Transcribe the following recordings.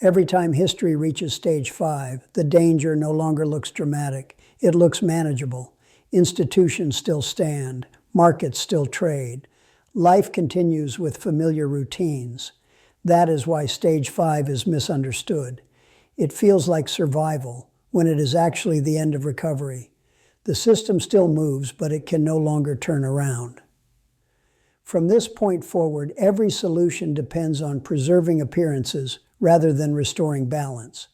Every time history reaches stage 5, the danger no longer looks dramatic. It looks manageable. Institutions still stand. Markets still trade. Life continues with familiar routines. That is why stage 5 is misunderstood. It feels like survival, when it is actually the end of recovery. The system still moves, but it can no longer turn around. From this point forward, every solution depends on preserving appearances rather than restoring balance.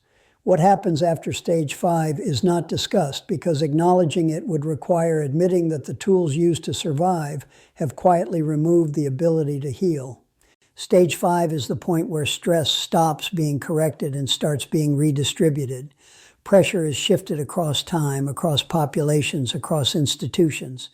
What happens after stage 5 is not discussed because acknowledging it would require admitting that the tools used to survive have quietly removed the ability to heal. Stage 5 is the point where stress stops being corrected and starts being redistributed. Pressure is shifted across time, across populations, across institutions.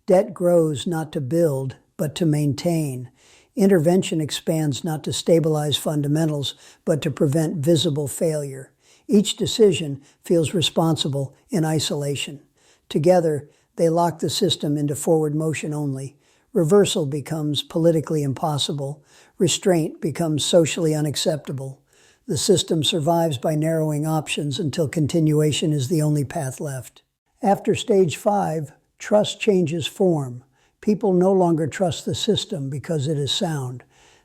Debt grows not to build, but to maintain. Intervention expands not to stabilize fundamentals, but to prevent visible failure. Each decision feels responsible in isolation. Together, they lock the system into forward motion only. Reversal becomes politically impossible. Restraint becomes socially unacceptable. The system survives by narrowing options until continuation is the only path left. After stage 5, trust changes form. People no longer trust the system because it is sound.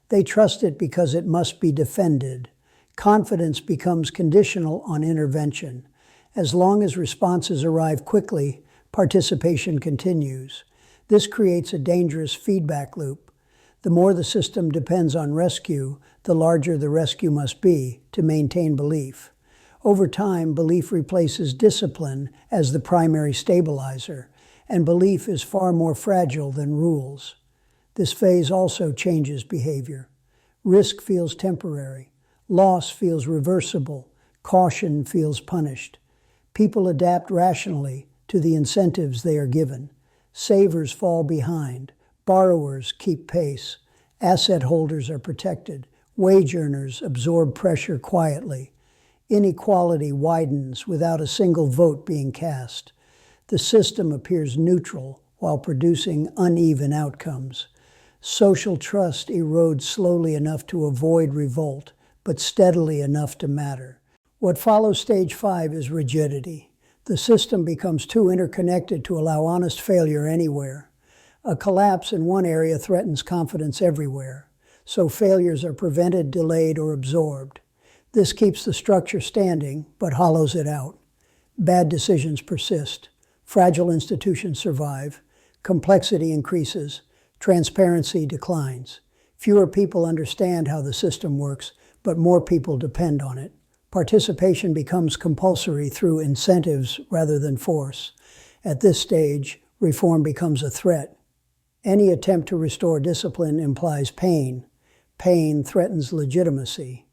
They trust it because it must be defended. Confidence becomes conditional on intervention. As long as responses arrive quickly, participation continues. This creates a dangerous feedback loop. The more the system depends on rescue, the larger the rescue must be to maintain belief. Over time, belief replaces discipline as the primary stabilizer, and belief is far more fragile than rules. This phase also changes behavior. Risk feels temporary. Loss feels reversible. Caution feels punished. People adapt rationally to the incentives they are given. Savers fall behind. Borrowers keep pace. Asset holders are protected. Wage earners absorb pressure quietly. Inequality widens without a single vote being cast. The system appears neutral while producing uneven outcomes. Social trust erodes slowly enough to avoid revolt, but steadily enough to matter. What follows stage 5 is rigidity. The system becomes too interconnected to allow honest failure anywhere. A collapse in one area threatens confidence everywhere, so failures are prevented, delayed, or absorbed. This keeps the structure standing, but hollows it out. Bad decisions persist. Fragile institutions survive. Complexity increases. Transparency declines. Fewer people understand how the system works, but more people depend on it. Participation becomes compulsory through incentives rather than force. At this stage, reform becomes a threat. Any attempt to restore discipline implies pain. Pain threatens legitimacy.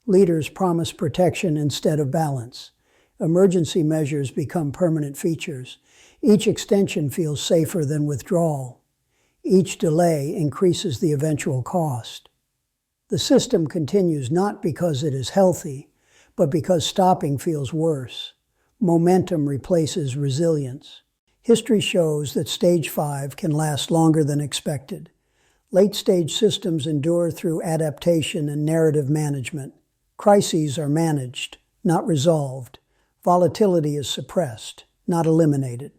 Leaders promise protection instead of balance. Emergency measures become permanent features. Each extension feels safer than withdrawal. Each delay increases the eventual cost. The system continues not because it is healthy, but because stopping feels worse. Momentum replaces resilience. History shows that stage 5 can last longer than expected. Late-stage systems endure through adaptation and narrative management. Crises are managed, not resolved. Volatility is suppressed, not eliminated.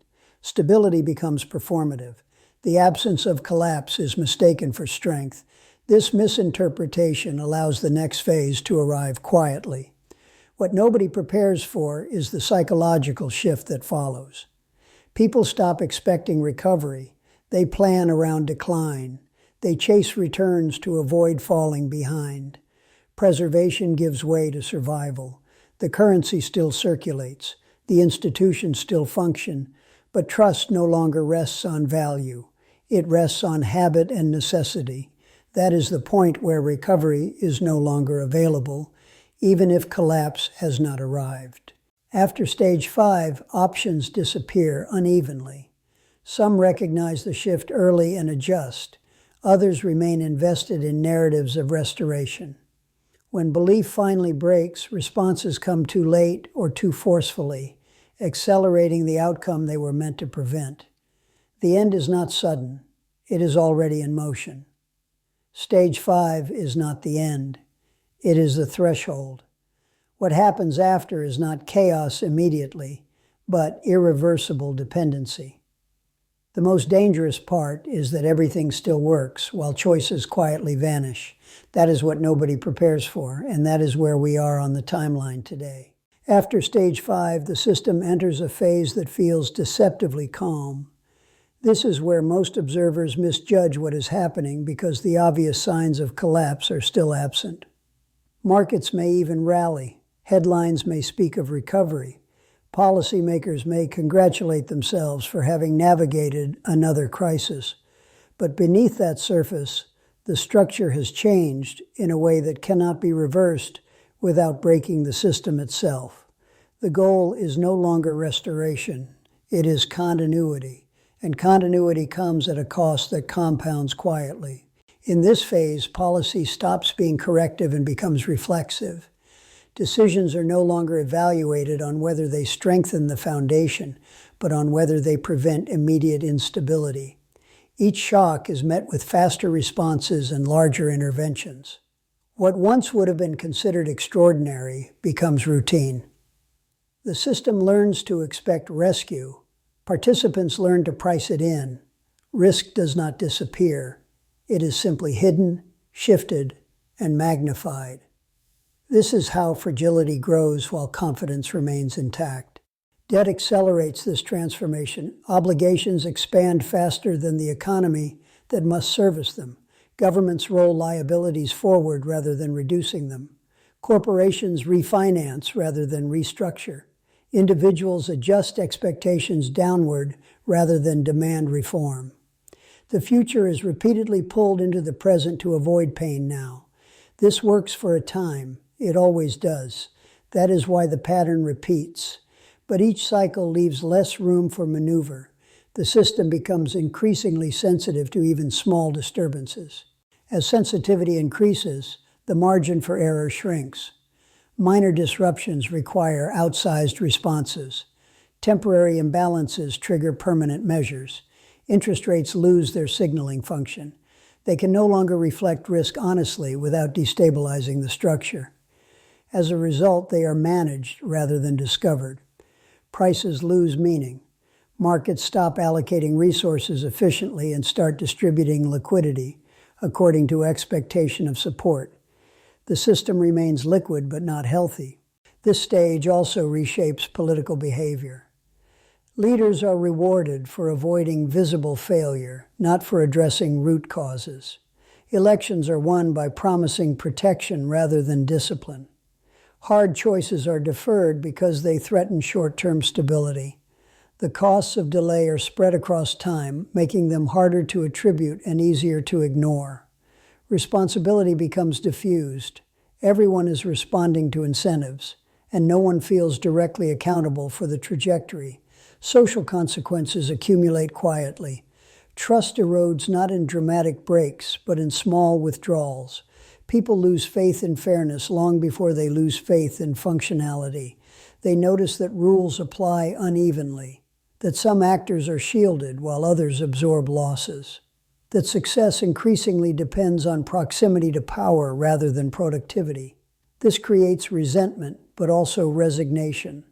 Stability becomes performative. The absence of collapse is mistaken for strength. This misinterpretation allows the next phase to arrive quietly. What nobody prepares for is the psychological shift that follows. People stop expecting recovery. They plan around decline. They chase returns to avoid falling behind. Preservation gives way to survival. The currency still circulates. The institutions still function. But trust no longer rests on value. It rests on habit and necessity. That is the point where recovery is no longer available, even if collapse has not arrived. After stage 5, options disappear unevenly. Some recognize the shift early and adjust. Others remain invested in narratives of restoration. When belief finally breaks, responses come too late or too forcefully, accelerating the outcome they were meant to prevent. The end is not sudden. It is already in motion. Stage 5 is not the end. It is the threshold. What happens after is not chaos immediately, but irreversible dependency. The most dangerous part is that everything still works while choices quietly vanish. That is what nobody prepares for, and that is where we are on the timeline today. After stage 5, the system enters a phase that feels deceptively calm. This is where most observers misjudge what is happening because the obvious signs of collapse are still absent. Markets may even rally. Headlines may speak of recovery. Policymakers may congratulate themselves for having navigated another crisis. But beneath that surface, the structure has changed in a way that cannot be reversed without breaking the system itself. The goal is no longer restoration. It is continuity. And continuity comes at a cost that compounds quietly. In this phase, policy stops being corrective and becomes reflexive. Decisions are no longer evaluated on whether they strengthen the foundation, but on whether they prevent immediate instability. Each shock is met with faster responses and larger interventions. What once would have been considered extraordinary becomes routine. The system learns to expect rescue. Participants learn to price it in. Risk does not disappear. It is simply hidden, shifted, and magnified. This is how fragility grows while confidence remains intact. Debt accelerates this transformation. Obligations expand faster than the economy that must service them. Governments roll liabilities forward rather than reducing them. Corporations refinance rather than restructure. Individuals adjust expectations downward rather than demand reform. The future is repeatedly pulled into the present to avoid pain now. This works for a time. It always does. That is why the pattern repeats. But each cycle leaves less room for maneuver. The system becomes increasingly sensitive to even small disturbances. As sensitivity increases, the margin for error shrinks. Minor disruptions require outsized responses. Temporary imbalances trigger permanent measures. Interest rates lose their signaling function. They can no longer reflect risk honestly without destabilizing the structure. As a result, they are managed rather than discovered. Prices lose meaning. Markets stop allocating resources efficiently and start distributing liquidity according to expectation of support. The system remains liquid but not healthy. This stage also reshapes political behavior. Leaders are rewarded for avoiding visible failure, not for addressing root causes. Elections are won by promising protection rather than discipline. Hard choices are deferred because they threaten short-term stability. The costs of delay are spread across time, making them harder to attribute and easier to ignore. Responsibility becomes diffused. Everyone is responding to incentives, and no one feels directly accountable for the trajectory. Social consequences accumulate quietly. Trust erodes not in dramatic breaks, but in small withdrawals. People lose faith in fairness long before they lose faith in functionality. They notice that rules apply unevenly, that some actors are shielded while others absorb losses, that success increasingly depends on proximity to power rather than productivity. This creates resentment, but also resignation.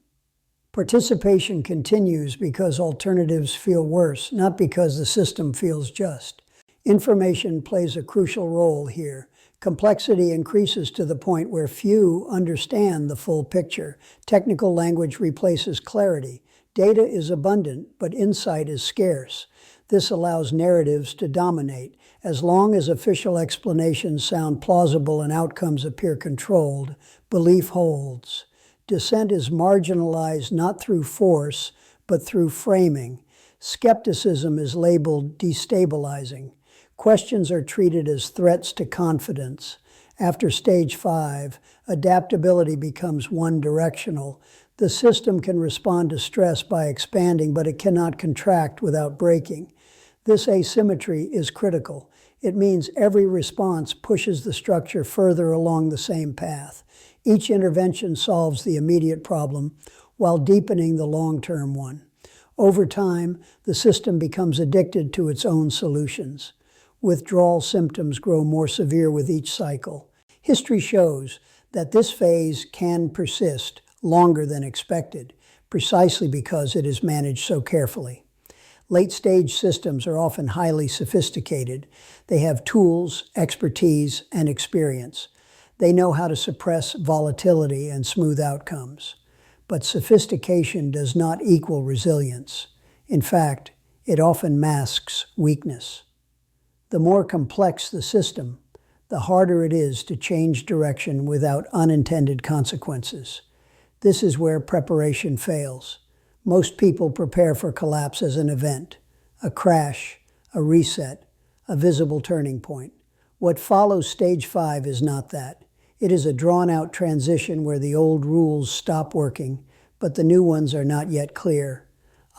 Participation continues because alternatives feel worse, not because the system feels just. Information plays a crucial role here. Complexity increases to the point where few understand the full picture. Technical language replaces clarity. Data is abundant, but insight is scarce. This allows narratives to dominate. As long as official explanations sound plausible and outcomes appear controlled, belief holds. Dissent is marginalized not through force, but through framing. Skepticism is labeled destabilizing. Questions are treated as threats to confidence. After stage 5, adaptability becomes one-directional. The system can respond to stress by expanding, but it cannot contract without breaking. This asymmetry is critical. It means every response pushes the structure further along the same path. Each intervention solves the immediate problem while deepening the long-term one. Over time, the system becomes addicted to its own solutions. Withdrawal symptoms grow more severe with each cycle. History shows that this phase can persist longer than expected, precisely because it is managed so carefully. Late-stage systems are often highly sophisticated. They have tools, expertise, and experience. They know how to suppress volatility and smooth outcomes. But sophistication does not equal resilience. In fact, it often masks weakness. The more complex the system, the harder it is to change direction without unintended consequences. This is where preparation fails. Most people prepare for collapse as an event, a crash, a reset, a visible turning point. What follows stage 5 is not that. It is a drawn-out transition where the old rules stop working, but the new ones are not yet clear.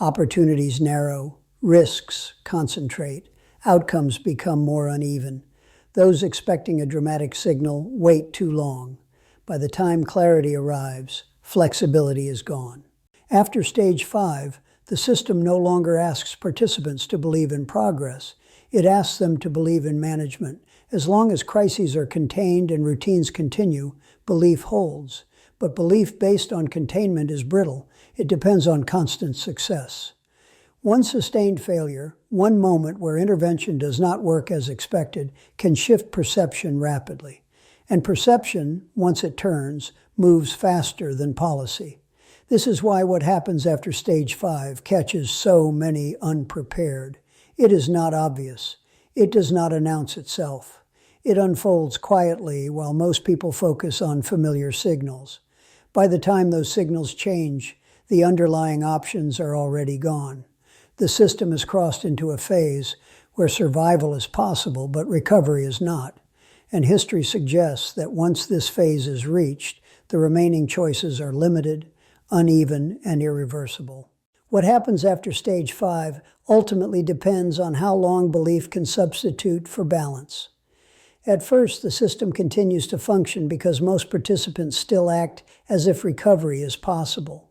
Opportunities narrow, risks concentrate, outcomes become more uneven. Those expecting a dramatic signal wait too long. By the time clarity arrives, flexibility is gone. After stage 5, the system no longer asks participants to believe in progress. It asks them to believe in management. As long as crises are contained and routines continue, belief holds. But belief based on containment is brittle. It depends on constant success. One sustained failure, one moment where intervention does not work as expected, can shift perception rapidly. And perception, once it turns, moves faster than policy. This is why what happens after stage 5 catches so many unprepared. It is not obvious. It does not announce itself. It unfolds quietly while most people focus on familiar signals. By the time those signals change, the underlying options are already gone. The system has crossed into a phase where survival is possible, but recovery is not. And history suggests that once this phase is reached, the remaining choices are limited, uneven, and irreversible. What happens after stage 5 ultimately depends on how long belief can substitute for balance. At first, the system continues to function because most participants still act as if recovery is possible.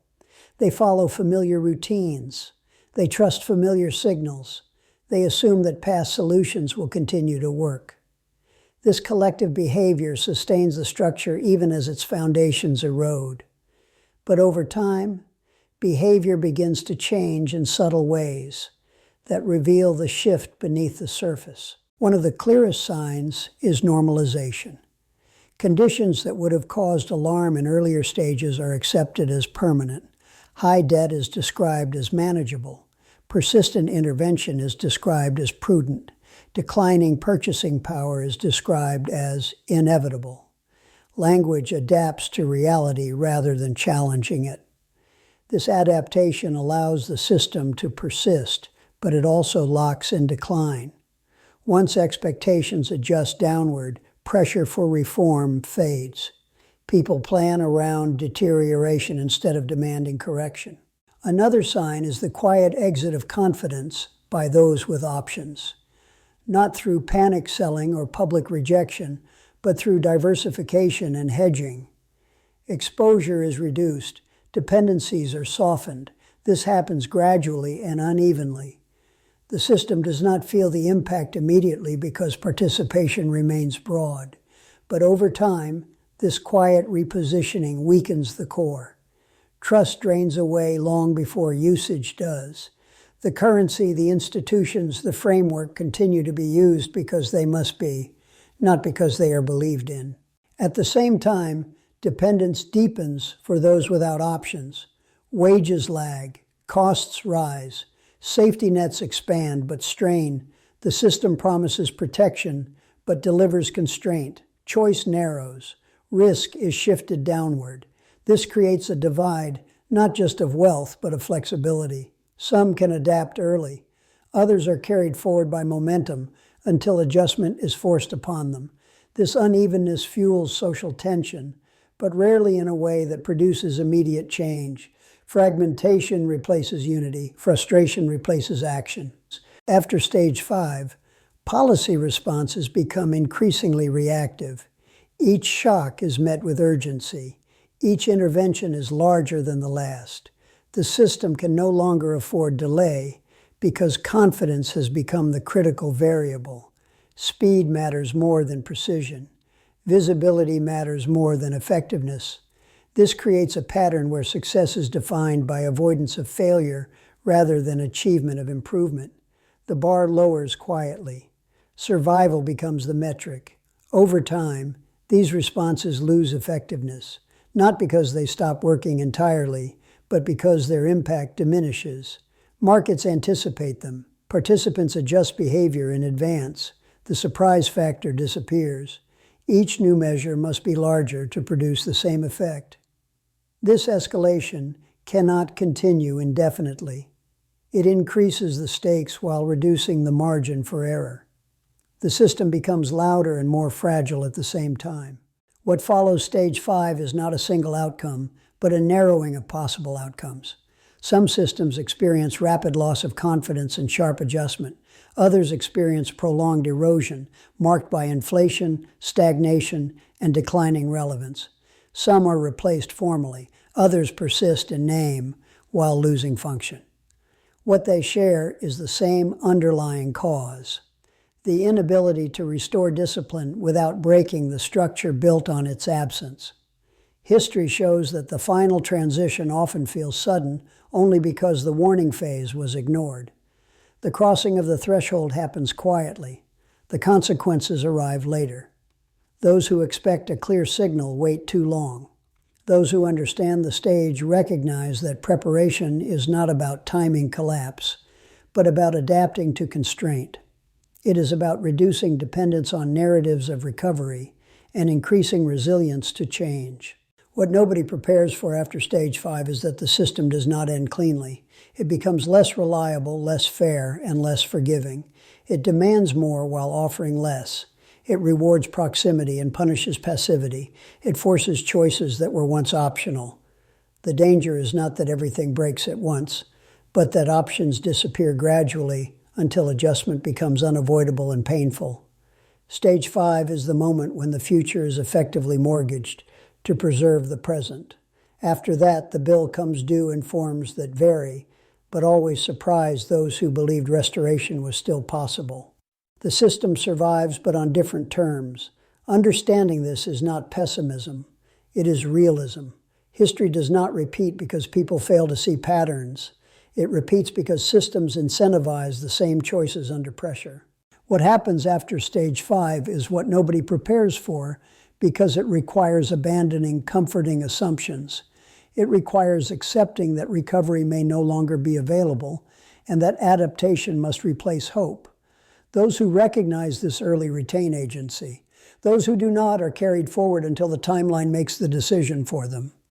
They follow familiar routines. They trust familiar signals. They assume that past solutions will continue to work. This collective behavior sustains the structure even as its foundations erode. But over time, behavior begins to change in subtle ways that reveal the shift beneath the surface. One of the clearest signs is normalization. Conditions that would have caused alarm in earlier stages are accepted as permanent. High debt is described as manageable. Persistent intervention is described as prudent. Declining purchasing power is described as inevitable. Language adapts to reality rather than challenging it. This adaptation allows the system to persist, but it also locks in decline. Once expectations adjust downward, pressure for reform fades. People plan around deterioration instead of demanding correction. Another sign is the quiet exit of confidence by those with options. Not through panic selling or public rejection, but through diversification and hedging. Exposure is reduced. Dependencies are softened. This happens gradually and unevenly. The system does not feel the impact immediately because participation remains broad. But over time, this quiet repositioning weakens the core. Trust drains away long before usage does. The currency, the institutions, the framework continue to be used because they must be, not because they are believed in. At the same time, dependence deepens for those without options. Wages lag, costs rise, safety nets expand but strain. The system promises protection but delivers constraint. Choice narrows. Risk is shifted downward. This creates a divide, not just of wealth, but of flexibility. Some can adapt early. Others are carried forward by momentum until adjustment is forced upon them. This unevenness fuels social tension, but rarely in a way that produces immediate change. Fragmentation replaces unity. Frustration replaces action. After stage 5, policy responses become increasingly reactive. Each shock is met with urgency. Each intervention is larger than the last. The system can no longer afford delay because confidence has become the critical variable. Speed matters more than precision. Visibility matters more than effectiveness. This creates a pattern where success is defined by avoidance of failure rather than achievement of improvement. The bar lowers quietly. Survival becomes the metric. Over time, these responses lose effectiveness, not because they stop working entirely, but because their impact diminishes. Markets anticipate them. Participants adjust behavior in advance. The surprise factor disappears. Each new measure must be larger to produce the same effect. This escalation cannot continue indefinitely. It increases the stakes while reducing the margin for error. The system becomes louder and more fragile at the same time. What follows stage 5 is not a single outcome, but a narrowing of possible outcomes. Some systems experience rapid loss of confidence and sharp adjustment. Others experience prolonged erosion, marked by inflation, stagnation, and declining relevance. Some are replaced formally. Others persist in name while losing function. What they share is the same underlying cause: the inability to restore discipline without breaking the structure built on its absence. History shows that the final transition often feels sudden only because the warning phase was ignored. The crossing of the threshold happens quietly. The consequences arrive later. Those who expect a clear signal wait too long. Those who understand the stage recognize that preparation is not about timing collapse, but about adapting to constraint. It is about reducing dependence on narratives of recovery and increasing resilience to change. What nobody prepares for after stage 5 is that the system does not end cleanly. It becomes less reliable, less fair, and less forgiving. It demands more while offering less. It rewards proximity and punishes passivity. It forces choices that were once optional. The danger is not that everything breaks at once, but that options disappear gradually until adjustment becomes unavoidable and painful. Stage 5 is the moment when the future is effectively mortgaged to preserve the present. After that, the bill comes due in forms that vary, but always surprise those who believed restoration was still possible. The system survives, but on different terms. Understanding this is not pessimism. It is realism. History does not repeat because people fail to see patterns. It repeats because systems incentivize the same choices under pressure. What happens after stage 5 is what nobody prepares for because it requires abandoning comforting assumptions. It requires accepting that recovery may no longer be available and that adaptation must replace hope. Those who recognize this early retain agency. Those who do not are carried forward until the timeline makes the decision for them.